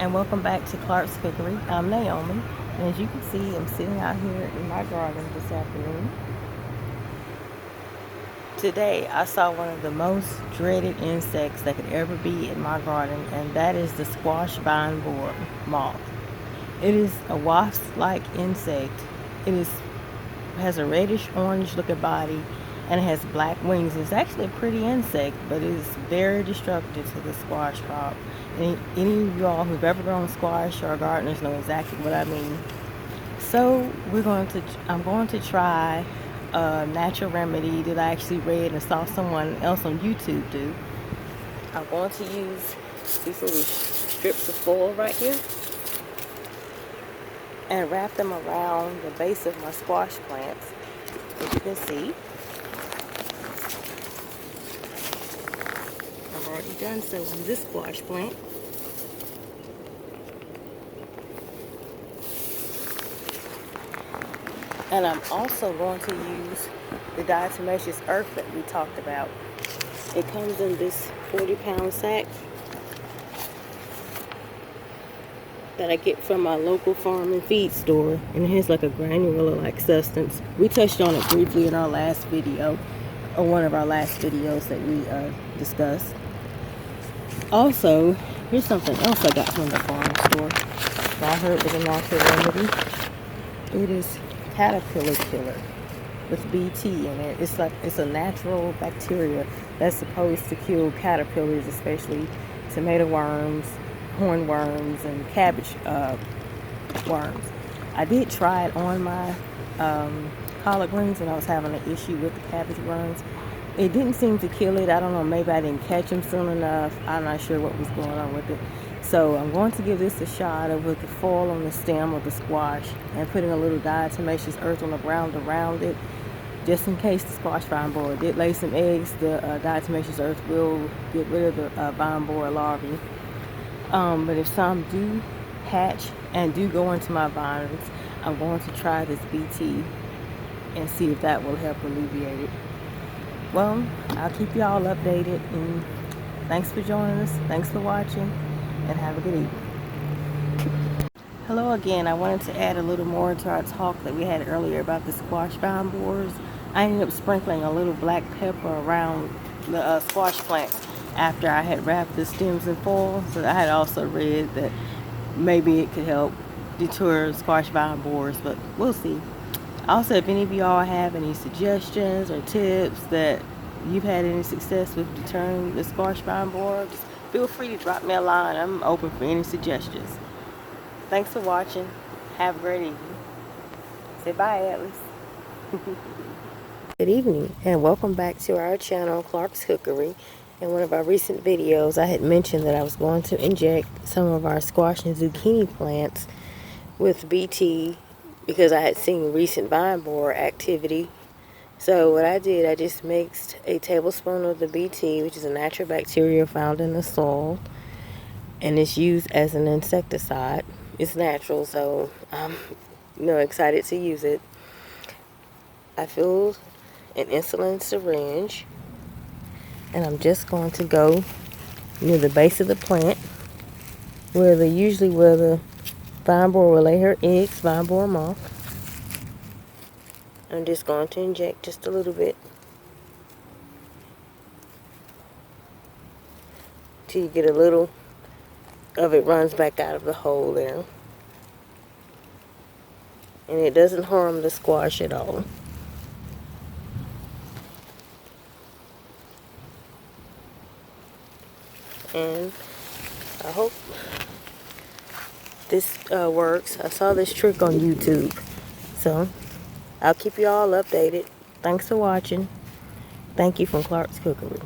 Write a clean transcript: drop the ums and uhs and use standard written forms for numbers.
and welcome back to Clark's Cookery. I'm Naomi, and as you can see, I'm sitting out here in my garden this afternoon. Today, I saw one of the most dreaded insects that could ever be in my garden, and that is the squash vine borer moth. It is a wasp-like insect. It has a reddish-orange looking body, and it has black wings. It's actually a pretty insect, but it is very destructive to the squash crop. Any of y'all who've ever grown squash or gardeners know exactly what I mean. So I'm going to try a natural remedy that I actually read and saw someone else on YouTube do. I'm going to use these little strips of foil right here and wrap them around the base of my squash plants, as you can see. I've already done so on this squash plant. And I'm also going to use the diatomaceous earth that we talked about. It comes in this 40-pound sack that I get from my local farm and feed store, and it has like a granular-like substance. We touched on it briefly in our last video, or one of our last videos that we discussed. Also, here's something else I got from the farm store that I heard was a natural remedy. It is caterpillar killer with BT in it. It's a natural bacteria that's supposed to kill caterpillars, especially tomato worms, hornworms, and cabbage worms. I did try it on my collard greens when I was having an issue with the cabbage worms. It didn't seem to kill it. I don't know, maybe I didn't catch them soon enough. I'm not sure what was going on with it. So I'm going to give this a shot with the foil on the stem of the squash and putting a little diatomaceous earth on the ground around it, just in case the squash vine borer did lay some eggs. The diatomaceous earth will get rid of the vine borer larvae. But if some do hatch and do go into my vines, I'm going to try this BT and see if that will help alleviate it. Well, I'll keep y'all updated, and thanks for joining us. Thanks for watching, and have a good evening. Hello again. I wanted to add a little more to our talk that we had earlier about the squash vine borers. I ended up sprinkling a little black pepper around the squash plants after I had wrapped the stems in foil. So I had also read that maybe it could help deter squash vine borers, but we'll see. Also, if any of y'all have any suggestions or tips that you've had any success with deterring the squash vine borer, just feel free to drop me a line. I'm open for any suggestions. Thanks for watching. Have a great evening. Say bye, Atlas. Good evening, and welcome back to our channel, Clark's Cookery. In one of our recent videos, I had mentioned that I was going to inject some of our squash and zucchini plants with BT because I had seen recent vine borer activity. So what I did, I just mixed a tablespoon of the BT, which is a natural bacteria found in the soil, and it's used as an insecticide. It's natural, so I'm excited to use it. I filled an insulin syringe, and I'm just going to go near the base of the plant where the vine borer will lay her eggs, vine borer moth. I'm just going to inject just a little bit till you get a little of it runs back out of the hole there. And it doesn't harm the squash at all. And I hope this works. I saw this trick on YouTube, so I'll keep you all updated. Thanks for watching. Thank you from Clark's Cookery.